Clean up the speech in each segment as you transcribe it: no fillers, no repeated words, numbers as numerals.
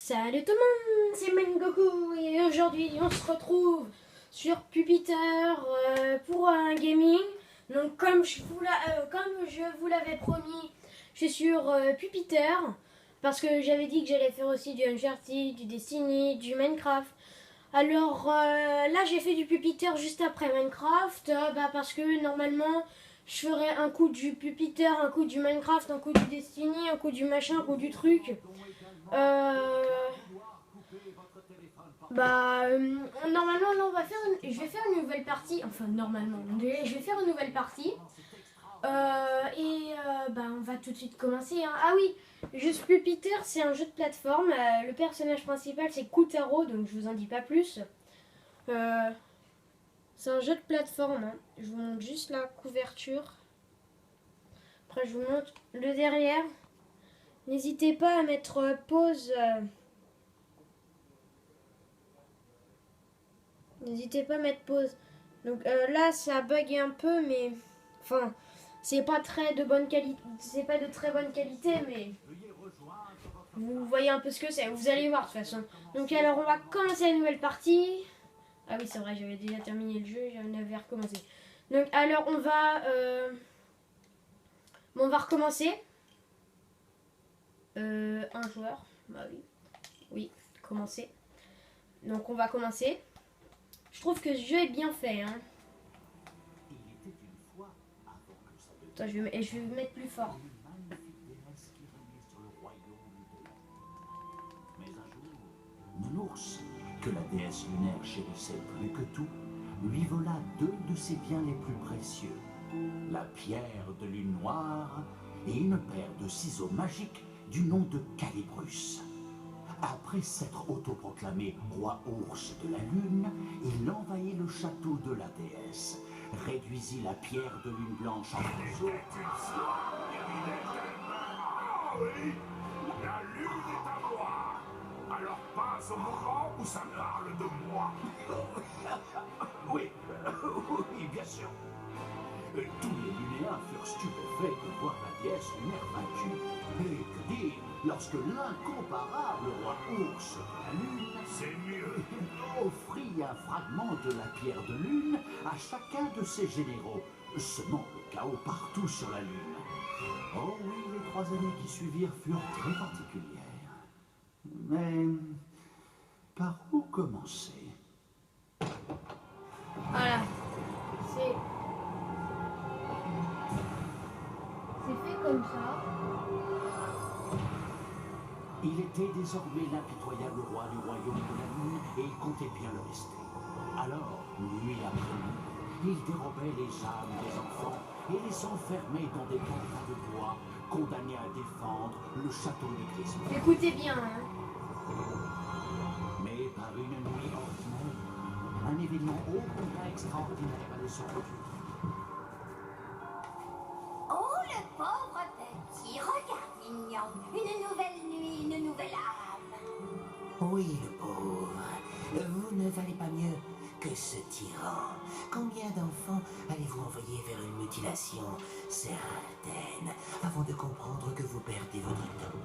Salut tout le monde, c'est Mangoku et aujourd'hui on se retrouve sur Pupitre pour un gaming. Donc comme je vous l'avais promis, je suis sur Pupitre parce que j'avais dit que j'allais faire aussi du Uncharted, du Destiny, du Minecraft. Alors là j'ai fait du Pupitre juste après Minecraft parce que normalement je ferais un coup du Pupitre, un coup du Minecraft, un coup du Destiny, un coup du machin, un coup du truc. Normalement là je vais faire une nouvelle partie, enfin normalement, je vais faire une nouvelle partie. On va tout de suite commencer, hein. Ah oui, juste Pupitre, c'est un jeu de plateforme. Le personnage principal c'est Kutaro, donc je vous en dis pas plus. C'est un jeu de plateforme, hein. Je vous montre juste la couverture. Après je vous montre le derrière. N'hésitez pas à mettre pause. N'hésitez pas à mettre pause. Donc là ça bug un peu, mais enfin c'est pas très de bonne qualité, c'est pas de très bonne qualité, mais vous voyez un peu ce que c'est. Vous allez voir de toute façon. Donc alors on va commencer la nouvelle partie. Ah oui c'est vrai, j'avais déjà terminé le jeu, j'en avais recommencé. Donc alors on va recommencer. Un joueur. Bah oui. Oui, commencer. Donc on va commencer. Je trouve que ce jeu est bien fait, hein. Attends, je vais mettre plus fort. Mais un jour, Nounours, que la déesse lunaire chérissait plus que tout, lui vola deux de ses biens les plus précieux, la pierre de lune noire et une paire de ciseaux magiques du nom de Calibrus. Après s'être autoproclamé roi ours de la lune, il envahit le château de la déesse, réduisit la pierre de lune blanche en morceaux. Oui, la lune est à moi. Alors passe au moment où ça parle de moi. Oui, oui, bien sûr. Tous les lunéens furent stupéfaits de voir la déesse lunaire vaincue. Et que dire lorsque l'incomparable roi ours de la lune C'est mieux. offrit un fragment de la pierre de lune à chacun de ses généraux, semant le chaos partout sur la lune. Oh oui, les 3 années qui suivirent furent très particulières. Mais par où commencer? Voilà. C'est fait comme ça. Il était désormais l'impitoyable roi du royaume de la lune et il comptait bien le rester. Alors, nuit après nuit, il dérobait les âmes des enfants et les enfermait dans des campements de bois, condamnés à défendre le château du Christ. Écoutez bien, hein. Mais par une nuit ordinaire, un événement ô combien extraordinaire allait se produire. Oh, le pauvre petit, regarde, mignon. Une nouvelle nuit, une nouvelle âme. Oui, le pauvre. Vous ne valez pas mieux que ce tyran. Combien d'enfants allez-vous envoyer vers une mutilation certaine avant de comprendre que vous perdez votre temps?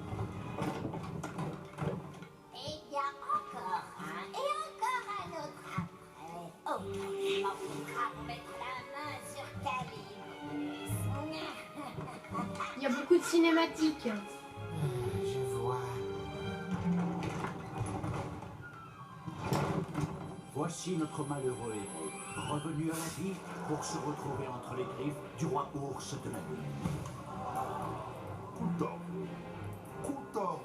Eh bien, encore un et encore un autre après. Autrement, on pourra vous mettre la main sur Calibrus. Il y a beaucoup de cinématiques. Je vois. Voici notre malheureux héros, revenu à la vie pour se retrouver entre les griffes du roi ours de la lune. Kutaro,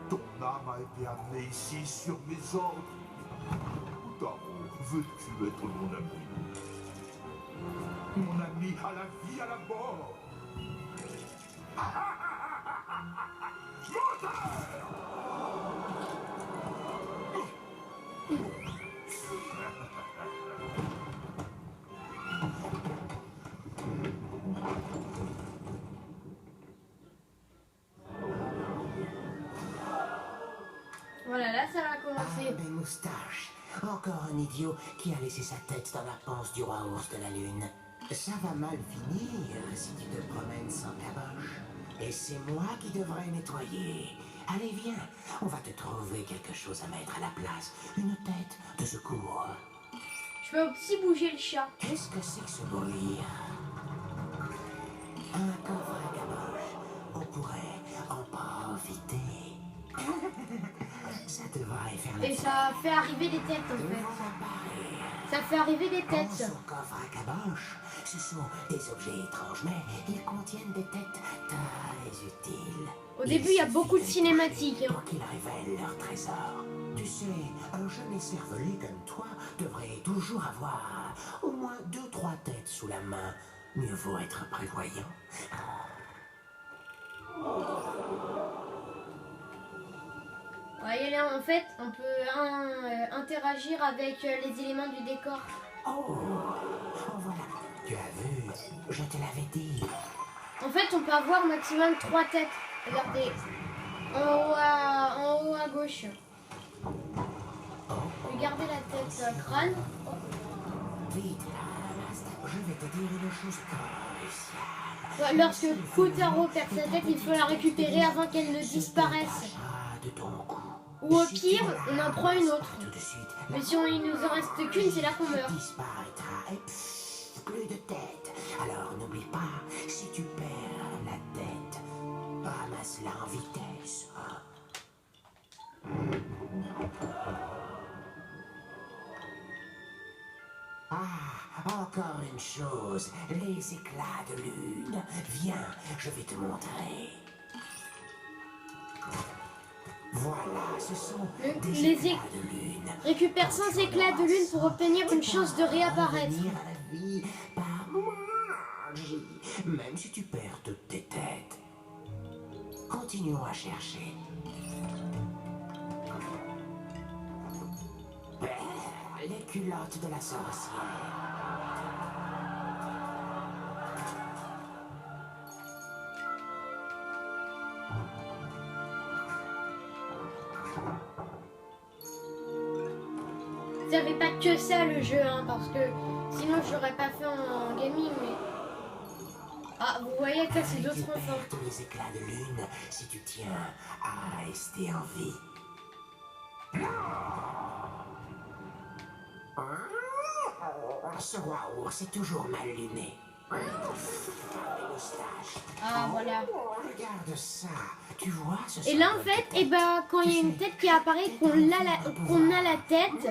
ton âme a été amenée ici sur mes ordres. Kutaro, veux-tu être mon ami? Mon ami à la vie, à la mort. Voilà, là ça va commencer. Ah, mes moustaches. Encore un idiot qui a laissé sa tête dans la panse du roi ours de la lune. Ça va mal finir si tu te promènes sans caboche. Et c'est moi qui devrais nettoyer. Allez, viens, on va te trouver quelque chose à mettre à la place. Une tête de secours. Je peux aussi bouger le chat. Qu'est-ce que c'est que ce bruit? Un coffre à caboche. On pourrait en profiter. Ça devrait faire la Et ça fait arriver des têtes en fait. Ça fait arriver des têtes. Son coffre à caboche, ce sont des objets étranges, mais ils contiennent des têtes très utiles. Au début, il y a beaucoup de cinématiques. Pour qu'ils révèlent leur trésor. Tu sais, un jeune écervelé comme toi devrait toujours avoir au moins 2-3 têtes sous la main. Mieux vaut être prévoyant. Ouais, là, en fait, on peut interagir avec les éléments du décor. Oh, voilà. Tu as vu, je te l'avais dit. En fait, on peut avoir au maximum 3 têtes. Regardez. En haut à gauche. Regardez la tête crâne. Vite, je vais te dire une chose cruciale. Ouais, lorsque Kotaro perd sa tête, il faut la récupérer avant qu'elle ne disparaisse. De ton cou. Ou au pire, on en prend une autre. Tout de suite. Mais si il nous en reste qu'une, c'est là qu'on meurt. Disparaîtra et plus de tête. Alors n'oublie pas, si tu perds la tête, ramasse-la en vitesse. Ah, encore une chose, les éclats de lune. Viens, je vais te montrer. Voilà, ce sont des éclats de lune. Récupère 100 éclats de lune pour obtenir une chance de réapparaître. Revenir à la vie par magie, même si tu perds toutes tes têtes. Continuons à chercher. Les culottes de la sorcière. Vous savez pas que ça le jeu, hein, parce que sinon je l'aurais pas fait en gaming, mais... Ah, vous voyez que ça c'est d'autres enfants. Récupère tous les éclats de lune si tu tiens à rester en vie. Ce roi ours est toujours mal luné. Les moustaches. Ah, voilà. Regarde ça. Tu vois ce Et là en fait, eh ben, quand il y a une tête qui apparaît, qu'on a la tête,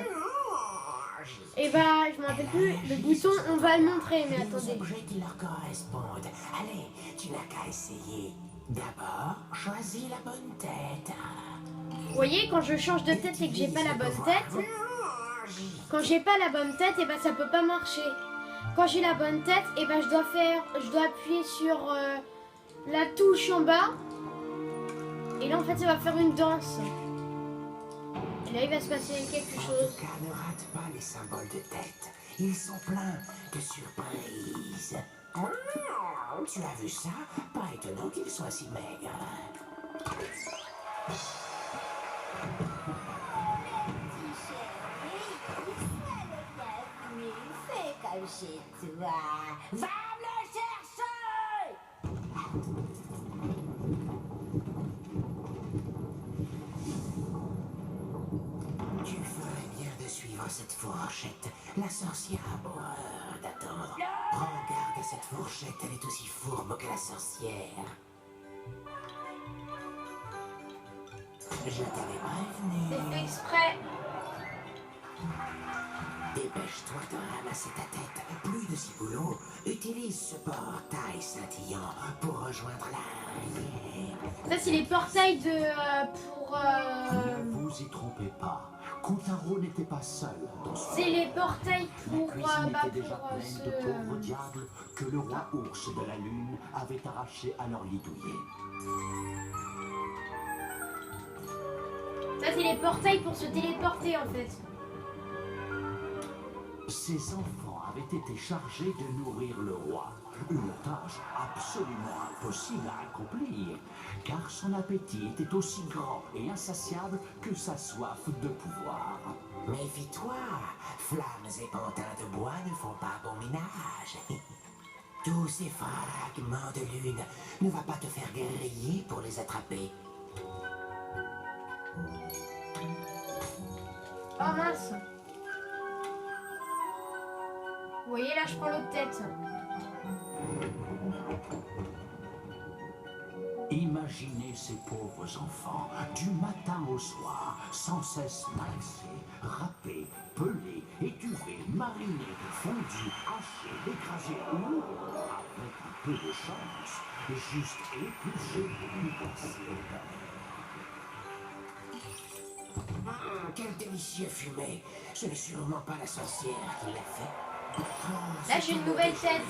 et ben, je me rappelle plus, le bouton, on va le montrer, mais des attendez. objets qui leur correspondent. Allez, tu n'as qu'à essayer. D'abord, choisis la bonne tête. Vous voyez, quand je change de tête et que j'ai pas la bonne tête, quand j'ai pas la bonne tête, et ben ça peut pas marcher. Quand j'ai la bonne tête, et ben je dois appuyer sur la touche en bas. Et là en fait ça va faire une danse. Et là il va se passer quelque En chose. tout cas, ne rate pas les symboles de tête. Ils sont pleins de surprises. Tu as vu ça? Pas étonnant qu'ils soient si maigres. Fais comme chez toi. Va me le chercher! Tu ferais bien de suivre cette fourchette. La sorcière a horreur d'attendre. Prends garde à cette fourchette, elle est aussi fourbe que la sorcière. Je t'avais prévenu. C'est fait exprès. Dépêche-toi de ramasser ta tête. Plus de ciboulot. Utilise ce portail scintillant pour rejoindre l'arrière. Ça c'est les portails de pour. Ne vous y trompez pas. Kotaro n'était pas seul dans ce C'est les portails La pour cuisine était déjà pleine de pauvres ce. diables que le roi ours de la lune avait arrachés à leur lit douillet. Ça c'est les portails pour se téléporter en fait. Ces enfants avaient été chargés de nourrir le roi. Une tâche absolument impossible à accomplir, car son appétit était aussi grand et insatiable que sa soif de pouvoir. Méfie-toi, flammes et pantins de bois ne font pas bon ménage. Tous ces fragments de lune ne va pas te faire griller pour les attraper. Oh mince. Vous voyez, là, je prends l'autre tête. Imaginez ces pauvres enfants, du matin au soir, sans cesse malaxés, râpés, pelés, étuvés, marinés, fondus, hachés, écrasés ou, avec un peu de chance, juste épluchés et passés. Quel délicieux fumet. Ce n'est sûrement pas la sorcière qui l'a fait. Là, j'ai une nouvelle tête.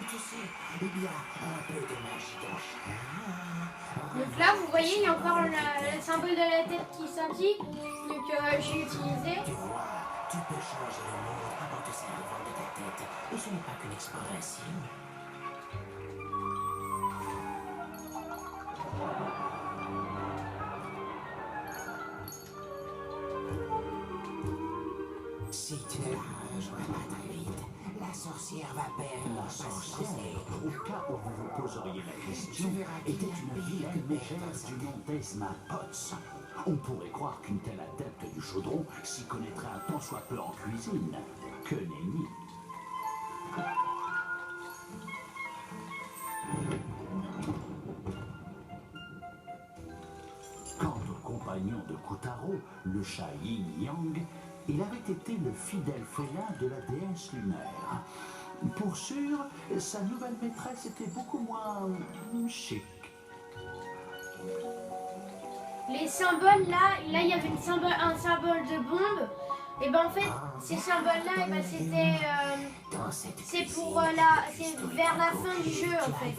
Tu sais, il y a un peu de magie dans chaque. Donc là, vous voyez, il y a encore le symbole de la tête qui scintille. Donc j'ai utilisé. Tu vois, tu peux changer le monde en te servant de ta tête. Et ce n'est pas qu'une exploration. Si tu ne la rejoins pas très vite, la sorcière va perdre La sorcière, au cas où vous vous poseriez la question, était une vilaine mégère du nom d'Esma Potts. On pourrait croire qu'une telle adepte du chaudron s'y connaîtrait un tant soit peu en cuisine. Que nenni. Quant au compagnon de Kotaro, le chat Yin Yang, il avait été le fidèle félin de la déesse lunaire. Pour sûr, sa nouvelle maîtresse était beaucoup moins chic. Les symboles là, il y avait un symbole de bombe. Et ben en fait, ces symboles-là, et ben c'était, c'est pour c'est vers la fin du jeu en fait.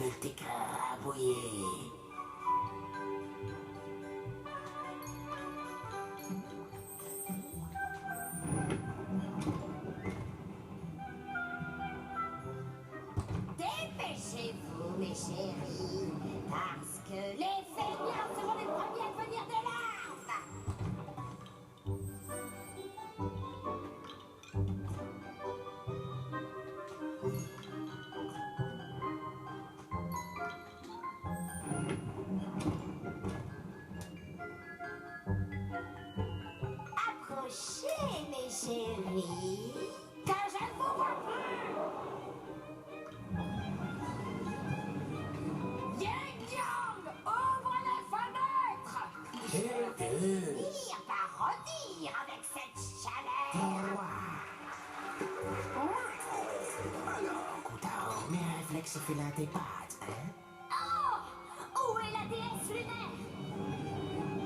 Dépêchez-vous, mes chéris, parce que les feignants seront les premiers à venir de l'arbre. Approchez, mes chéris, car je ne vous vois plus. Yang, ouvre les fenêtres. Dire par redire avec cette chaleur. Alors, Kotaro, mes réflexes félins t'épatent, hein? Oh, où est la déesse lunaire?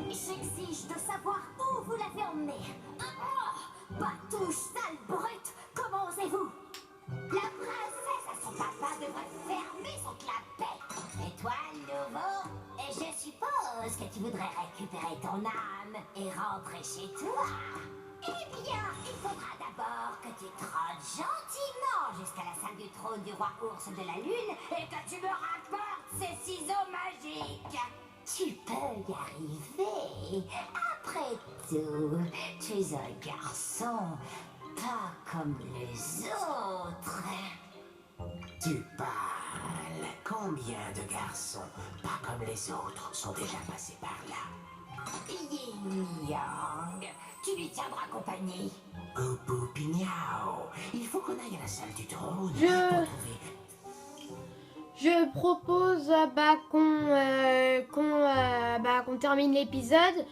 J'exige de savoir où vous l'avez emmenée. Oh, patouche, sale brute, comment osez-vous? La princesse à son papa devrait fermer son clapet. Et toi, nouveau, je suppose que tu voudrais récupérer ton âme et rentrer chez toi. Eh bien, il faudra d'abord que tu trottes gentiment jusqu'à la salle du trône du roi ours de la lune et que tu me rapportes ces ciseaux magiques. Tu peux y arriver. Après tout, tu es un garçon, pas comme les autres. Tu parles. Combien de garçons, pas comme les autres, sont déjà passés par là? Yin Yang, tu lui tiendras compagnie. Oupou Pignao, il faut qu'on aille à la salle du trône Je- pour trouver... Je propose qu'on termine l'épisode.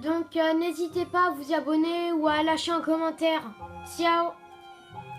Donc n'hésitez pas à vous abonner ou à lâcher un commentaire. Ciao.